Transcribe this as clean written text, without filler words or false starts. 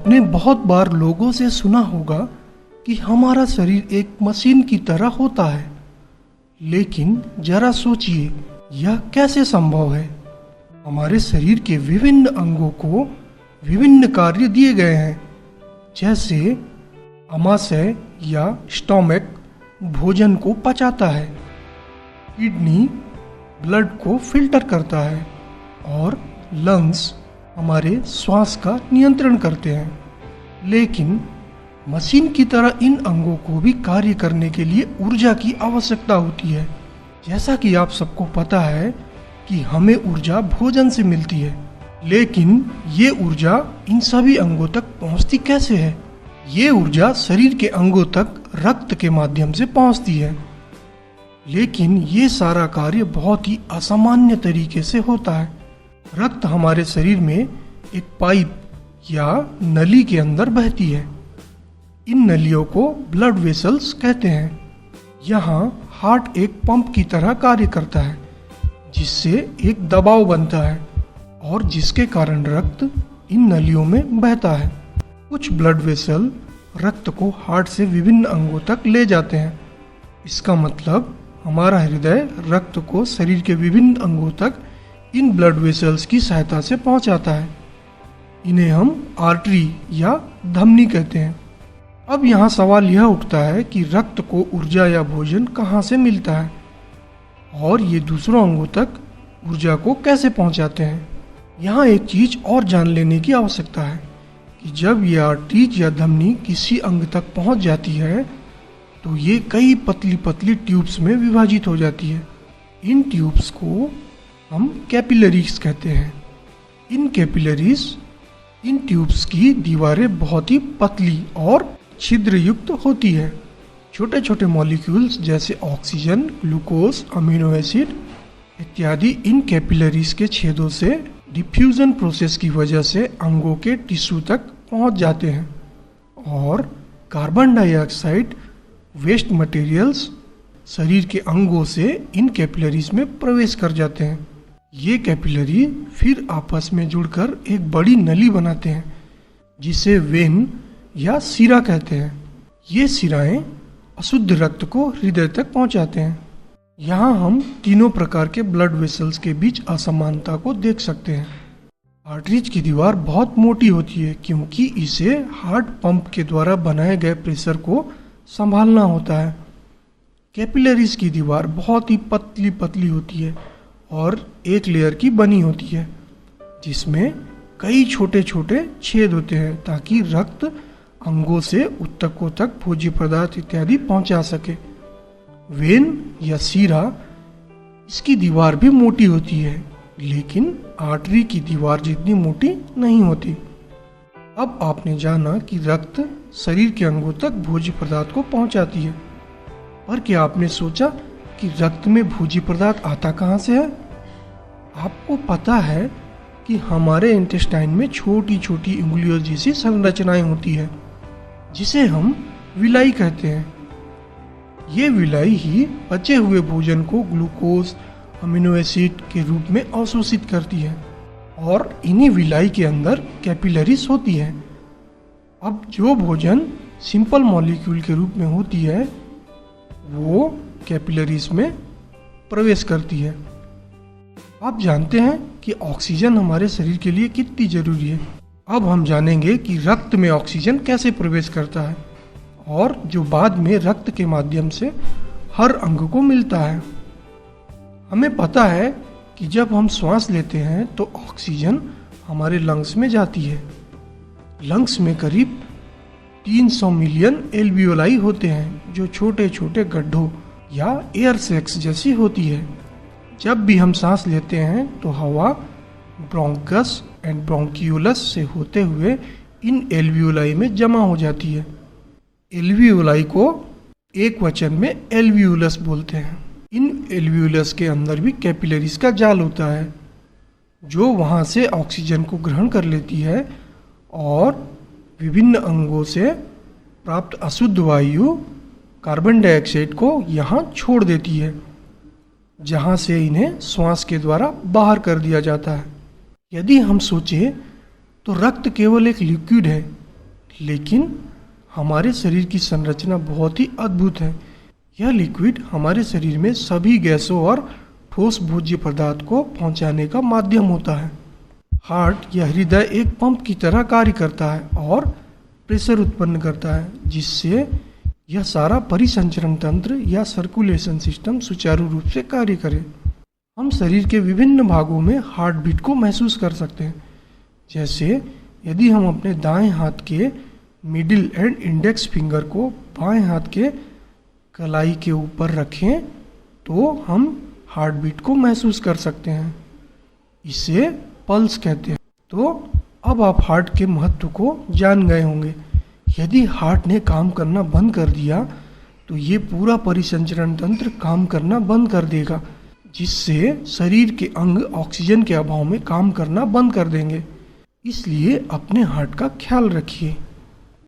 आपने बहुत बार लोगों से सुना होगा कि हमारा शरीर एक मशीन की तरह होता है, लेकिन जरा सोचिए यह कैसे संभव है। हमारे शरीर के विभिन्न अंगों को विभिन्न कार्य दिए गए हैं, जैसे आमाशय या स्टोमक भोजन को पचाता है, किडनी ब्लड को फिल्टर करता है और लंग्स हमारे श्वास का नियंत्रण करते हैं। लेकिन मशीन की तरह इन अंगों को भी कार्य करने के लिए ऊर्जा की आवश्यकता होती है। जैसा कि आप सबको पता है कि हमें ऊर्जा भोजन से मिलती है, लेकिन ये ऊर्जा इन सभी अंगों तक पहुंचती कैसे है? ये ऊर्जा शरीर के अंगों तक रक्त के माध्यम से पहुंचती है, लेकिन ये सारा कार्य बहुत ही असामान्य तरीके से होता है। रक्त हमारे शरीर में एक पाइप या नली के अंदर बहती है। इन नलियों को ब्लड वेसल्स कहते हैं। यहाँ हार्ट एक पंप की तरह कार्य करता है, जिससे एक दबाव बनता है और जिसके कारण रक्त इन नलियों में बहता है। कुछ ब्लड वेसल रक्त को हार्ट से विभिन्न अंगों तक ले जाते हैं। इसका मतलब हमारा हृदय रक्त को शरीर के विभिन्न अंगों तक इन ब्लड वेसल्स की सहायता से पहुंचाता है। इन्हें हम आर्टरी या धमनी कहते हैं। अब यहाँ सवाल यह उठता है कि रक्त को ऊर्जा या भोजन कहाँ से मिलता है और ये दूसरों अंगों तक ऊर्जा को कैसे पहुँचाते हैं। यहाँ एक चीज और जान लेने की आवश्यकता है कि जब ये आर्टरीज या धमनी किसी अंग तक पहुँच जाती है तो ये कई पतली पतली ट्यूब्स में विभाजित हो जाती है। इन ट्यूब्स को हम कैपिलरीज कहते हैं। इन ट्यूब्स की दीवारें बहुत ही पतली और छिद्र युक्त होती है। छोटे छोटे मॉलिक्यूल्स जैसे ऑक्सीजन, ग्लूकोज, अमीनो एसिड इत्यादि इन कैपिलरीज के छेदों से डिफ्यूजन प्रोसेस की वजह से अंगों के टिश्यू तक पहुंच जाते हैं और कार्बन डाइऑक्साइड वेस्ट मटेरियल्स शरीर के अंगों से इन कैपिलरीज में प्रवेश कर जाते हैं। ये कैपिलरी फिर आपस में जुड़कर एक बड़ी नली बनाते हैं, जिसे वेन या सिरा कहते हैं। ये सिराएं अशुद्ध रक्त को हृदय तक पहुंचाते हैं। यहाँ हम तीनों प्रकार के ब्लड वेसल्स के बीच असमानता को देख सकते हैं। आर्टरीज की दीवार बहुत मोटी होती है क्योंकि इसे हार्ट पंप के द्वारा बनाए गए प्रेशर को संभालना होता है। कैपिलरीज की दीवार बहुत ही पतली पतली होती है और एक लेयर की बनी होती है, जिसमें कई छोटे छोटे छेद होते हैं ताकि रक्त अंगों से ऊतकों तक भोज्य पदार्थ इत्यादि पहुंचा सके। वेन या सीरा, इसकी दीवार भी मोटी होती है, लेकिन आर्टरी की दीवार जितनी मोटी नहीं होती। अब आपने जाना कि रक्त शरीर के अंगों तक भोज्य पदार्थ को पहुंचाती है, पर क्या आपने सोचा कि रक्त में भोज्य पदार्थ आता कहाँ से है? आपको पता है कि हमारे इंटेस्टाइन में छोटी छोटी उंगलियों जैसी संरचनाएं होती है, जिसे हम विलाई कहते हैं। ये विलाई ही बचे हुए भोजन को ग्लूकोज, अमीनो एसिड के रूप में अवशोषित करती है और इन्हीं विलाई के अंदर कैपिलरीज होती है। अब जो भोजन सिंपल मॉलिक्यूल के रूप में होती है वो कैपिलरीज में प्रवेश करती है। आप जानते हैं कि ऑक्सीजन हमारे शरीर के लिए कितनी जरूरी है। अब हम जानेंगे कि रक्त में ऑक्सीजन कैसे प्रवेश करता है और जो बाद में रक्त के माध्यम से हर अंग को मिलता है। हमें पता है कि जब हम श्वास लेते हैं तो ऑक्सीजन हमारे लंग्स में जाती है। लंग्स में करीब 300 मिलियन एल्वियोलाई होते हैं, जो छोटे छोटे गड्ढों या एयर सैक्स जैसी होती है। जब भी हम सांस लेते हैं तो हवा ब्रोंकस एंड ब्रोंकियोलस से होते हुए इन एल्वियोलाई में जमा हो जाती है। एल्वियोलाई को एक वचन में एल्वियोलस बोलते हैं। इन एल्वियोलस के अंदर भी कैपिलरीज का जाल होता है, जो वहाँ से ऑक्सीजन को ग्रहण कर लेती है और विभिन्न अंगों से प्राप्त अशुद्ध वायु कार्बन डाइऑक्साइड को यहाँ छोड़ देती है, जहाँ से इन्हें श्वास के द्वारा बाहर कर दिया जाता है। यदि हम सोचें तो रक्त केवल एक लिक्विड है लेकिन हमारे शरीर की संरचना बहुत ही अद्भुत है। यह लिक्विड हमारे शरीर में सभी गैसों और ठोस भोज्य पदार्थ को पहुंचाने का माध्यम होता है। हार्ट या हृदय एक पंप की तरह कार्य करता है और प्रेशर उत्पन्न करता है, जिससे यह सारा परिसंचरण तंत्र या सर्कुलेशन सिस्टम सुचारू रूप से कार्य करे। हम शरीर के विभिन्न भागों में हार्ट बीट को महसूस कर सकते हैं। जैसे यदि हम अपने दाएं हाथ के मिडिल एंड इंडेक्स फिंगर को बाएं हाथ के कलाई के ऊपर रखें तो हम हार्ट बीट को महसूस कर सकते हैं। इसे पल्स कहते हैं। तो अब आप हार्ट के महत्व को जान गए होंगे। यदि हार्ट ने काम करना बंद कर दिया तो ये पूरा परिसंचरण तंत्र काम करना बंद कर देगा, जिससे शरीर के अंग ऑक्सीजन के अभाव में काम करना बंद कर देंगे। इसलिए अपने हार्ट का ख्याल रखिए।